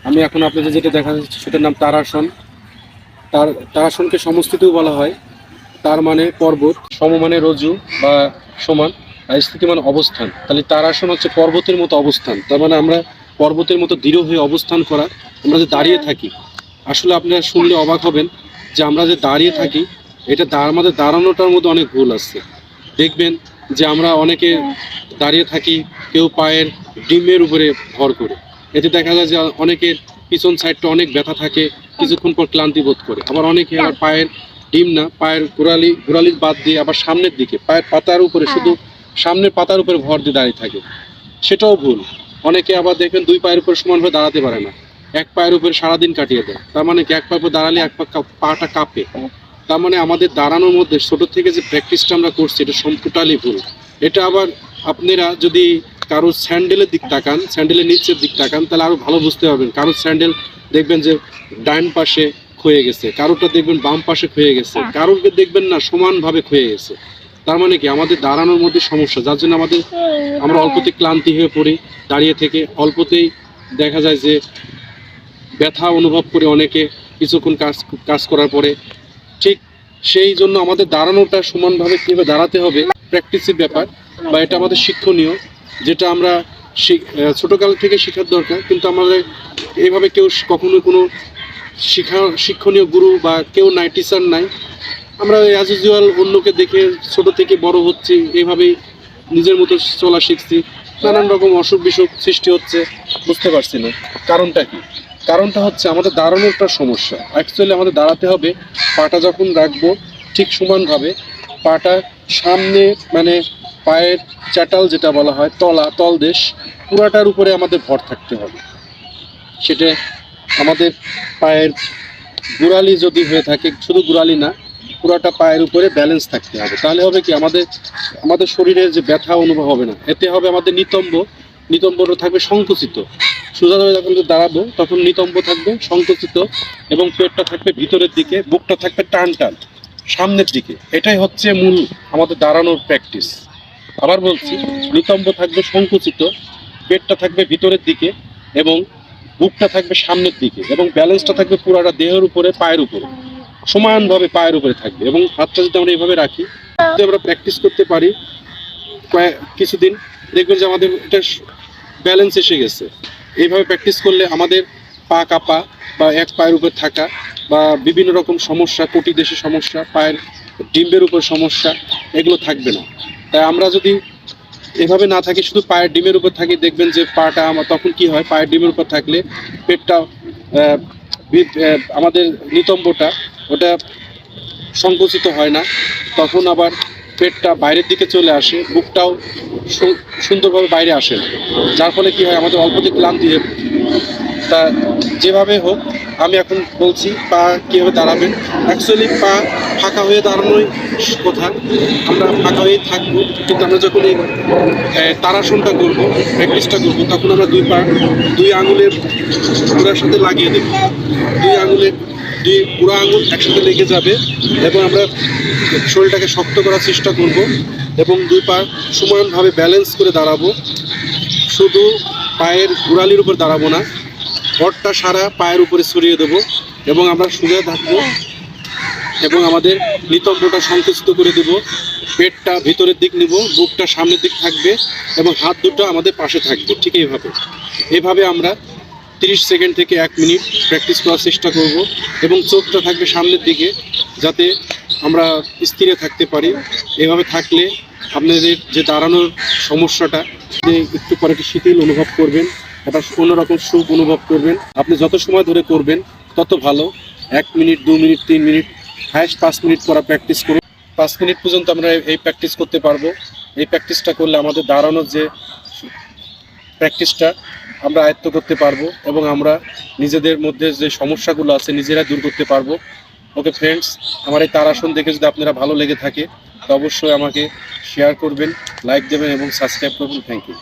আমি এখন আপনাদের যেটা দেখা যাচ্ছে সেটার নাম তারাসন। তারাসনকে সমস্থিতিও বলা হয়। তার মানে পর্বত, সম মানে রজ্জু বা সমান, আর স্থিতি মানে অবস্থান। তাহলে তারাসন হচ্ছে পর্বতের মতো অবস্থান। তার মানে আমরা পর্বতের মতো দৃঢ় হয়ে অবস্থান করা। আমরা যে দাঁড়িয়ে থাকি, আসলে আপনারা শুনলে অবাক হবেন যে আমরা যে দাঁড়িয়ে থাকি, এটা আমাদের দাঁড়ানোটার মধ্যে অনেক ভুল আছে। দেখবেন যে আমরা অনেকে দাঁড়িয়ে থাকি, কেউ পায়ের ডিমের উপরে ভর করে। এতে দেখা যায় যে অনেকের পিছন সাইডটা অনেক ব্যথা থাকে, কিছুক্ষণ পর ক্লান্তি বোধ করে। আবার অনেকে আবার পায়ের ডিম না, পায়ের গোড়ালির বাদ দিয়ে আবার সামনের দিকে পায়ের পাতার উপরে, শুধু সামনের পাতার উপরে ভর দিয়ে দাঁড়িয়ে থাকে, সেটাও ভুল। অনেকে আবার দেখবেন দুই পায়ের উপর সমানভাবে দাঁড়াতে পারে না, এক পায়ের উপরে সারাদিন কাটিয়ে দেয়। তার মানে কি, এক পায়ের উপর দাঁড়ালে এক পাটা কাঁপে। তার মানে আমাদের দাঁড়ানোর মধ্যে ছোট থেকে যে প্র্যাকটিসটা আমরা করছি, এটা টোটালি ভুল। এটা আবার আপনারা যদি কারোর স্যান্ডেলের দিক তাকান, স্যান্ডেলের নিচের দিক তাকান, তাহলে আরো ভালো বুঝতে পারবেন। কারোর স্যান্ডেল দেখবেন যে ডান পাশে ক্ষয়ে গেছে, কারোরটা দেখবেন বাম পাশে ক্ষয়ে গেছে, কারোরকে দেখবেন না সমানভাবে ক্ষয়ে গেছে। তার মানে কি, আমাদের দাঁড়ানোর মধ্যে সমস্যা, যার জন্য আমরা অল্পতেই ক্লান্তি হয়ে পড়ি। দাঁড়িয়ে থেকে অল্পতেই দেখা যায় যে ব্যথা অনুভব করে অনেকে কিছুক্ষণ কাজ করার পরে। ঠিক সেই জন্য আমাদের দাঁড়ানোটা সমানভাবে কীভাবে দাঁড়াতে হবে, প্র্যাকটিসের ব্যাপার, বা এটা আমাদের শিক্ষণীয়, যেটা আমরা ছোটোকাল থেকে শেখার দরকার। কিন্তু আমাদের এইভাবে কেউ কখনো কোনো শিক্ষণীয় গুরু বা কেউ নাই, টিচার নাই। আমরা অ্যাজ ইউজুয়াল অন্যকে দেখে ছোট থেকে বড় হচ্ছি, এইভাবেই নিজের মতো চলা শিখছি। নানান রকম অসুখ বিসুখ সৃষ্টি হচ্ছে, বুঝতে পারছি না কারণটা কি। কারণটা হচ্ছে আমাদের দাঁড়ানোরটা সমস্যা। অ্যাকচুয়ালি আমাদের দাঁড়াতে হবে, পাটা যখন রাখবো ঠিক সমানভাবে, পাটা সামনে মানে পায়ের চাটাল যেটা বলা হয়, তলদেশ পুরাটার উপরে আমাদের ভর থাকতে হবে। সেটা আমাদের পায়ের গোড়ালি যদি হয়ে থাকে, শুধু গোড়ালি না, পুরাটা পায়ের উপরে ব্যালেন্স থাকতে হবে। তাহলে হবে কি, আমাদের শরীরের যে ব্যথা অনুভব হবে না। এতে হবে আমাদের নিতম্বটা থাকবে সংকুচিত। সোজাভাবে যখন দাঁড়াবো তখন নিতম্ব থাকবে সংকুচিত, এবং পেটটা থাকবে ভিতরের দিকে, বুকটা থাকবে টান সামনের দিকে। এটাই হচ্ছে মূল আমাদের দাঁড়ানোর প্র্যাকটিস। আবার বলছি, নিতম্ব থাকবে সংকুচিত, পেটটা থাকবে ভিতরের দিকে, এবং বুকটা থাকবে সামনের দিকে, এবং ব্যালেন্সটা থাকবে পুরাটা দেহের উপরে, পায়ের উপরে, সমানভাবে পায়ের উপরে থাকবে। এবং হাতটা যদি আমরা এইভাবে রাখি, যদি আমরা প্র্যাকটিস করতে পারি কিছুদিন, দেখবেন যে আমাদের এটা ব্যালেন্স এসে গেছে। এইভাবে প্র্যাকটিস করলে আমাদের পা কাঁপা বা এক পায়ের উপর থাকা বা বিভিন্ন রকম সমস্যা, কোটি দেশে সমস্যা, পায়ের ডিম্বের উপর সমস্যা, এগুলো থাকবে না। তাই আমরা যদি এভাবে না থাকি, শুধু পায়ের ডিমের উপর থাকি, দেখবেন যে পাটা তখন কি হয়, পায়ের ডিমের উপর থাকলে পেটটা আমাদের নিতম্বটা ওটা সংকুচিত হয় না, তখন আবার পেটটা বাইরের দিকে চলে আসে, বুকটাও সুন্দরভাবে বাইরে আসে না। যার ফলে কি হয়, আমাদের অল্পতে ক্লান্তি হয়ে পড়ে। তা যেভাবে হোক, আমি এখন বলছি পা কীভাবে দাঁড়াবেন। অ্যাকচুয়ালি পা ফাঁকা হয়ে দাঁড়ানোই কথা, আমরা ফাঁকা হয়েই থাকবো। কিন্তু আমরা যখন এই তারাসনটা করবো, প্র্যাকটিসটা করবো, তখন আমরা দুই আঙুলের পুরার সাথে লাগিয়ে দেবো। দুই বুড়া আঙুল একসাথে লেগে যাবে, এবং আমরা শরীরটাকে শক্ত করার চেষ্টা করব, এবং দুই পা সমানভাবে ব্যালেন্স করে দাঁড়াবো। শুধু পায়ের গোড়ালির উপর দাঁড়াবো না, ভরটা সারা পায়ের উপরে ছড়িয়ে দেবো, এবং আমরা সোজা থাকবো, এবং আমাদের নিতম্বটা সংকুচিত করে দেব, পেটটা ভিতরের দিক নিব, বুকটা সামনের দিক থাকবে, এবং হাত দুটো আমাদের পাশে থাকবে। ঠিক এভাবে আমরা 30 সেকেন্ড থেকে 1 মিনিট প্র্যাকটিস করার চেষ্টা করব, এবং চোখটা থাকবে সামনের দিকে, যাতে আমরা স্থিরে থাকতে পারি। এভাবে থাকলে আপনাদের যে দাঁড়ানোর সমস্যাটা, একটু পরে শিথিল অনুভব করবেন, একটা অন্যরকম সুখ অনুভব করবেন। আপনি যত সময় ধরে করবেন তত ভালো। 1 minute, 2 minute, 3 minute, highest 5 minute করা প্র্যাকটিস করুন। 5 মিনিট পর্যন্ত আমরা এই প্র্যাকটিস করতে পারবো। এই প্র্যাকটিসটা করলে আমাদের দাঁড়ানোর যে প্র্যাকটিসটা আমরা আয়ত্ত করতে পারবো, এবং আমরা নিজেদের মধ্যে যে সমস্যাগুলো আছে নিজেরা দূর করতে পারবো। ওকে ফ্রেন্ডস, আমার এই তারাসন দেখে যদি আপনারা ভালো লেগে থাকে, তো অবশ্যই আমাকে শেয়ার করবেন, লাইক দেবেন, এবং সাবস্ক্রাইব করবেন। Thank you.